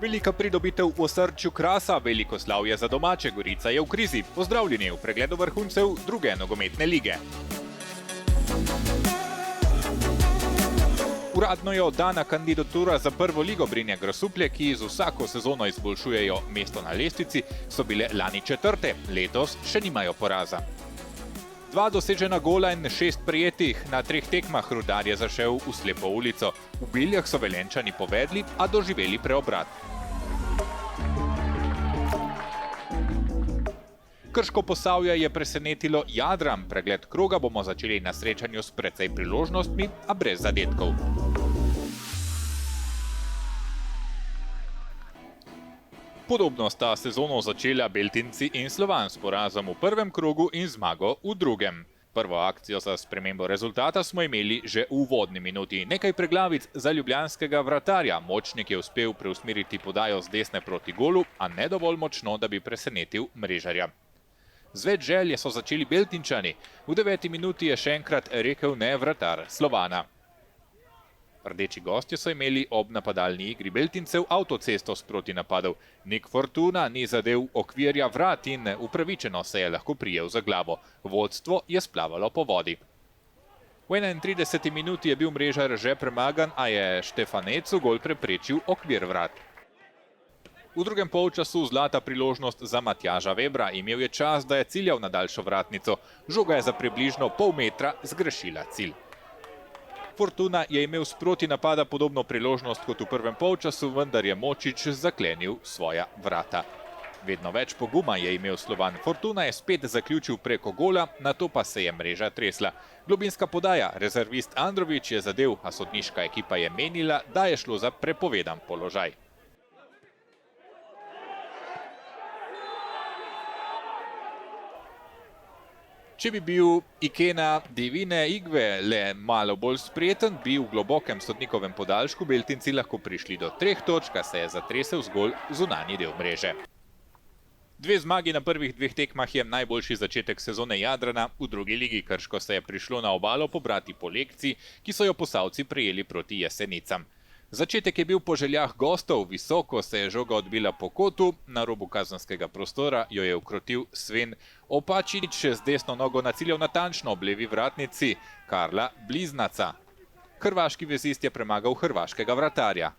Velika pridobitev v osrčju Krasa, veliko slavje za domače, Gorica je v krizi. Pozdravljeni v pregledu vrhuncev druge nogometne lige. Uradno je oddana kandidatura za prvo ligo Brine Grosuplje, ki z vsako sezono izboljšujejo mesto na lestvici, so bile lani četrte, letos še nimajo poraza. 2 dosežena gola in 6 prijetih, na 3 tekmah Rudar je zašel v slepo ulico. V Biljah so Velenjčani povedli, a doživeli preobrat. Krško Posavje je presenetilo Jadran. Pregled kroga bomo začeli na srečanju s precej priložnostmi, a brez zadetkov. Podobno sta sezono začela Beltinci in Slovan s porazom v prvem krogu in zmago v drugem. Prvo akcijo za spremembo rezultata smo imeli že v uvodni minuti. Nekaj preglavic za ljubljanskega vratarja. Močnik je uspel preusmeriti podajo z desne proti golu, a ne dovolj močno, da bi presenetil mrežarja. Z več želje so začeli Beltinčani. V 9. minuti je še enkrat rekel ne vratar Slovana. Rdeči gostje so imeli ob napadalni igri Beltincev avtocesto sproti napadov. Nik Fortuna ni zadev okvirja vrat in upravičeno se je lahko prijel za glavo. Vodstvo je splavalo po vodi. V 31. minuti je bil mrežar že premagan, a je Štefanecu gol preprečil okvir vrat. V drugem polčasu zlata priložnost za Matjaža Vebra. Imel je čas, da je ciljal na daljšo vratnico. Žoga je za približno pol metra zgrešila cilj. Fortuna je imel sproti napada podobno priložnost kot v prvem polčasu, vendar je Močič zaklenil svoja vrata. Vedno več poguma je imel Slovan. Fortuna je spet zaključil preko gola, nato pa se je mreža tresla. Globinska podaja, rezervist Andrović je zadel, a sodniška ekipa je menila, da je šlo za prepovedan položaj. Če bi bil Ikena Divine Igve le malo bolj spreten, bi v globokem sodnikovem podaljšku Beltinci lahko prišli do 3 točk, a se je zatresel zgolj zunanji del mreže. 2 zmagi na prvih 2 tekmah je najboljši začetek sezone Jadrana. V drugi ligi Krško se je prišlo na obalo pobrati po lekciji, ki so jo Posavci prejeli proti Jesenicam. Začetek je bil po željah gostov, visoko se je žoga odbila po kotu, na robu kazenskega prostora jo je ukrotil Sven Opačinić z desno nogo naciljal natančno ob levi vratnici Karla Bliznaca. Hrvaški vezist je premagal hrvaškega vratarja.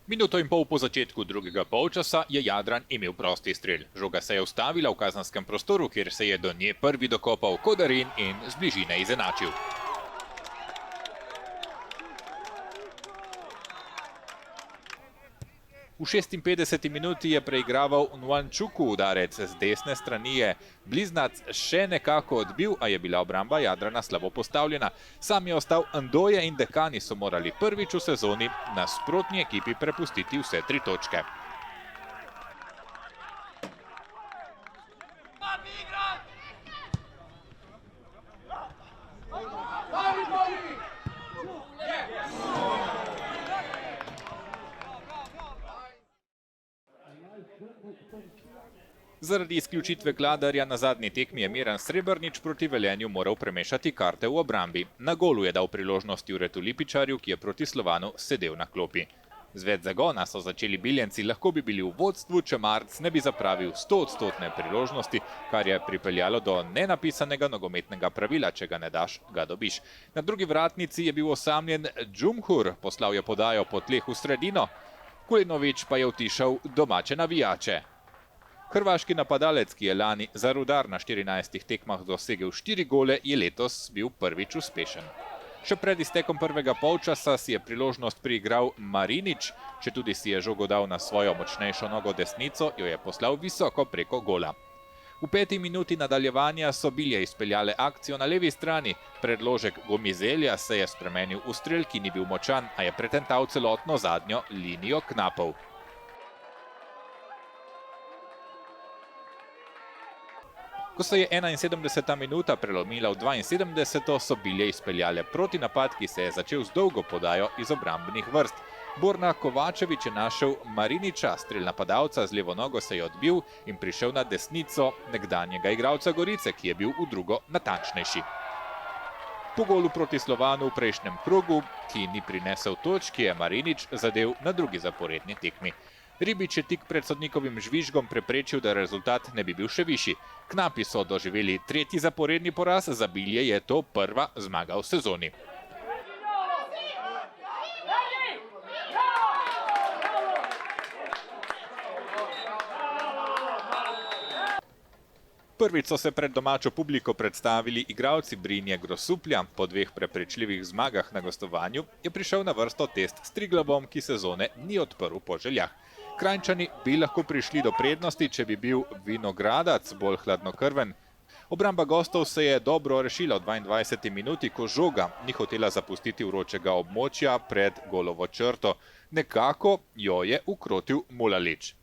Minuto in pol po začetku drugega polčasa je Jadran imel prosti strel. Žoga se je ustavila v kazenskem prostoru, kjer se je do nje prvi dokopal Kodarin in z bližine izenačil. V 56. minuti je preigraval Nwančuku udarec z desne strani je Bliznac še nekako odbil, a je bila obramba Jadrana slabo postavljena. Sam je ostal Ndoje in Dekani so morali prvič v sezoni nasprotni ekipi prepustiti vse 3 točke. Zaradi izključitve Kladarja na zadnji tekmi je Miran Srebrnič proti Velenju moral premešati karte v obrambi. Na golu je dal priložnosti Juretu Lipičarju, ki je proti Slovanu sedel na klopi. Z več zagona so začeli Biljenci, lahko bi bili v vodstvu, če Marc ne bi zapravil 100-odstotne priložnosti, kar je pripeljalo do nenapisanega nogometnega pravila, če ga ne daš, ga dobiš. Na drugi vratnici je bil osamljen Džumhur, poslal je podajo po tleh v sredino, Kulinović pa je utišal domače navijače. Hrvaški napadalec, ki je lani za Rudar na 14 tekmah dosegel 4 gole, je letos bil prvič uspešen. Še pred iztekom prvega polčasa si je priložnost priigral Marinić, četudi si je žogo dal na svojo močnejšo nogo desnico, jo je poslal visoko preko gola. V 5. minuti nadaljevanja so Bilje izpeljale akcijo na levi strani. Predložek Gomizelja se je spremenil v strel, ki ni bil močan, a je pretental celotno zadnjo linijo knapov. Ko se je 71. minuta prelomila v 72. so Bilje izpeljale protinapad, ki se je začel z dolgo podajo iz obrambnih vrst. Borna Kovačević je našel Marinića, strel napadalca z levo nogo se je odbil in prišel na desnico nekdanjega igralca Gorice, ki je bil v drugo natančnejši. Po golu proti Slovanu v prejšnjem krogu, ki ni prinesel točk, je Marinič zadel na drugi zaporedni tekmi. Ribič je tik pred sodnikovim žvižgom preprečil, da rezultat ne bi bil še višji. Knapi so doživeli tretji zaporedni poraz, za Bilje je to prva zmaga v sezoni. Prvič so se pred domačo publiko predstavili igralci Brinje Grosuplja. Po dveh prepričljivih zmagah na gostovanju je prišel na vrsto test s Triglavom, ki sezone ni odprl po željah. Kranjčani bi lahko prišli do prednosti, če bi bil Vinogradac bolj hladnokrven. Obramba gostov se je dobro rešila v 22. minuti, ko žoga ni hotela zapustiti vročega območja pred golovo črto. Nekako jo je ukrotil Mulalić.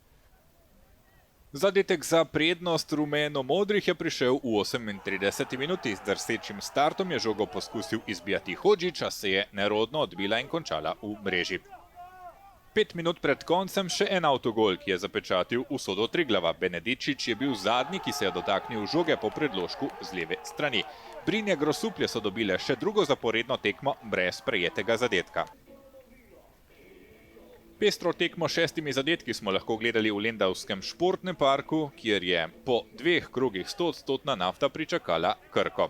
Zadetek za prednost rumeno-modrih je prišel v 38. minuti. Z drsečim startom je žogo poskusil izbijati Hodžić, a se je nerodno odbila in končala v mreži. 5 minut pred koncem še en avtogol, ki je zapečatil usodo Triglava. Benedičić je bil zadnji, ki se je dotaknil žoge po predložku z leve strani. Brinje Grosuplje so dobile še drugo zaporedno tekmo brez prejetega zadetka. Pestro tekmo s 6 zadetki smo lahko gledali v Lendavskem športnem parku, kjer je po dveh krogih 100% nafta pričakala Krko.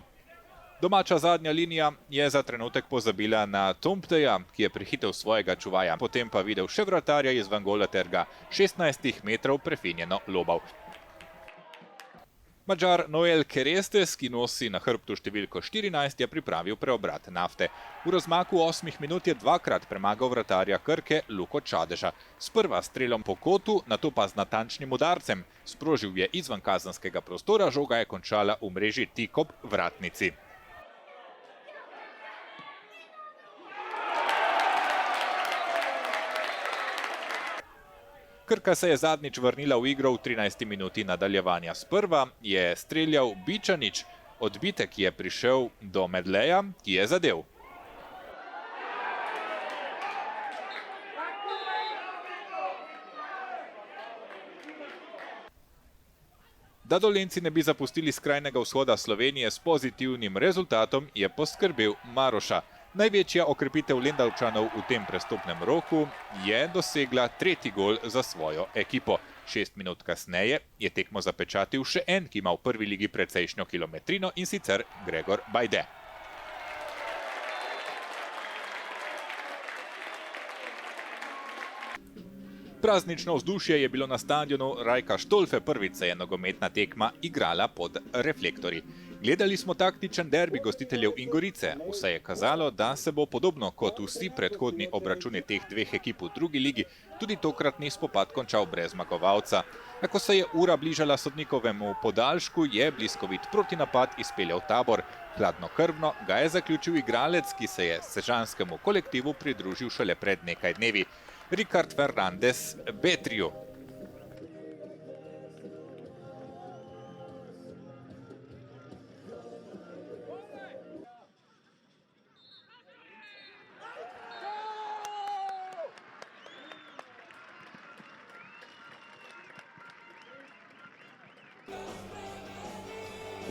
Domača zadnja linija je za trenutek pozabila na Tompteja, ki je prehitel svojega čuvaja, potem pa videl še vratarja izvan gola ter ga 16 metrov prefinjeno lobal. Mađar Noel Kerestes, ki nosi na hrbtu številko 14, je pripravil preobrat nafte. V razmaku 8 minut je dvakrat premagal vratarja Krke Luko Čadeža. Sprva s strelom po kotu, nato pa z natančnim udarcem. Sprožil je izvan kazenskega prostora, žoga je končala v mreži tik ob vratnici. Krka se je zadnjič vrnila v igro v 13. minuti nadaljevanja. Sprva je streljal Bičanić, odbitek je prišel do Medleja, ki je zadel. Da Dolenjci ne bi zapustili skrajnega vzhoda Slovenije s pozitivnim rezultatom, je poskrbel Maroša. Največja okrepitev Lendavčanov v tem prestopnem roku je dosegla tretji gol za svojo ekipo. 6 minut kasneje je tekmo zapečatil še en, ki ima v prvi ligi precejšnjo kilometrino, in sicer Gregor Bajde. Praznično vzdušje je bilo na stadionu Rajka Štolfe, prvič se je nogometna tekma igrala pod reflektorji. Gledali smo taktičen derbi gostiteljev in Gorice. Vse je kazalo, da se bo podobno kot vsi predhodni obračuni teh dveh ekip v drugi ligi tudi tokratni spopad končal brez zmagovalca. Ko se je ura bližala sodnikovemu podaljšku, je bliskovit protinapad izpeljal Tabor. Hladnokrvno ga je zaključil igralec, ki se je sežanskemu kolektivu pridružil šele pred nekaj dnevi. Ricard Fernandez Betriu.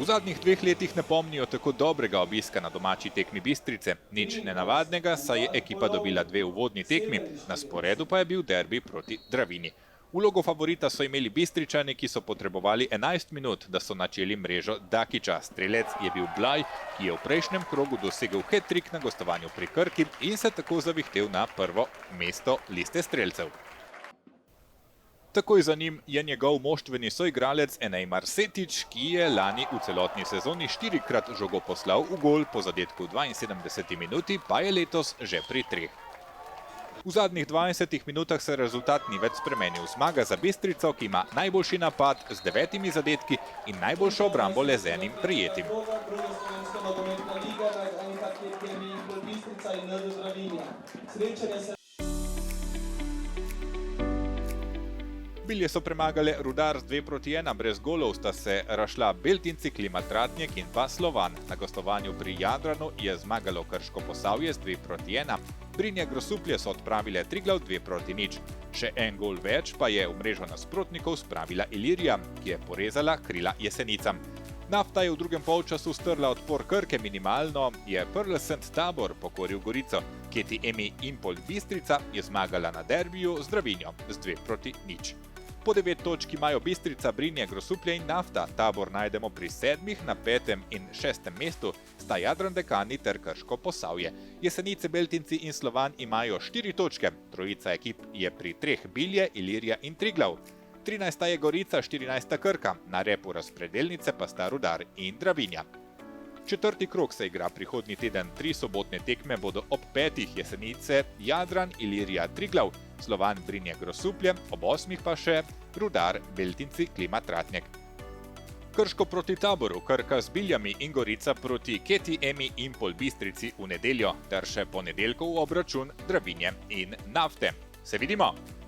V zadnjih 2 letih ne pomnijo tako dobrega obiska na domači tekmi Bistrice. Nič nenavadnega, saj je ekipa dobila 2 uvodni tekmi, na sporedu pa je bil derbi proti Dravini. Vlogo favorita so imeli Bistričani, ki so potrebovali 11 minut, da so načeli mrežo Dakića. Strelec je bil Blaj, ki je v prejšnjem krogu dosegel hat-trik na gostovanju pri Krki in se tako zavihtel na prvo mesto liste strelcev. Takoj za njim je njegov moštveni soigralec Enej Marsetič, ki je lani v celotni sezoni 4-krat žogo poslal v gol, po zadetku v 72. minuti pa je letos že pri 3. V zadnjih 20 minutah se rezultat ni več spremenil. Zmaga za Bistrico, ki ima najboljši napad z 9 zadetki in najboljšo obrambo le z enim prejetim. Bilje so premagale Rudar z 2-1, brez golov sta se rašla Beltinci, Klimat Ratnjek in pa Slovan. Na gostovanju pri Jadranu je zmagalo Krško Posavje z 2-1. Brinje Grosuplje so odpravile Triglav 2-0. Še en gol več pa je v mrežo nasprotnikov spravila Ilirija, ki je porezala krila Jesenicam. Nafta je v drugem polčasu strla odpor Krke minimalno, je Prlesent Tabor pokoril Gorico, Keti Emi Impol Bistrica je zmagala na derbiju z Dravinjo z 2-0. Po 9 točk imajo Bistrica, Brinje, Grosuplje in Nafta, Tabor najdemo pri 7., na 5. in 6. mestu, sta Jadran Dekani ter Krško Posavje. Jesenice, Beltinci in Slovan imajo 4 točke, trojica ekip je pri 3, Bilje, Ilirija in Triglav. 13. je Gorica, 14. Krka, na repu razpredelnice pa sta Rudar in Dravinja. Četrti krog se igra prihodnji teden, 3 sobotne tekme bodo ob 5. Jesenice, Jadran, Ilirija, Triglav, Slovan, Brinje, Grosuplje, ob 8. pa še Rudar, Beltinci, Klima, Tratnjek. Krško proti Taboru, Krka z Biljami in Gorica proti Keti Emi Impol Bistrici v nedeljo ter še ponedeljkov obračun Dravinje in Nafte. Se vidimo!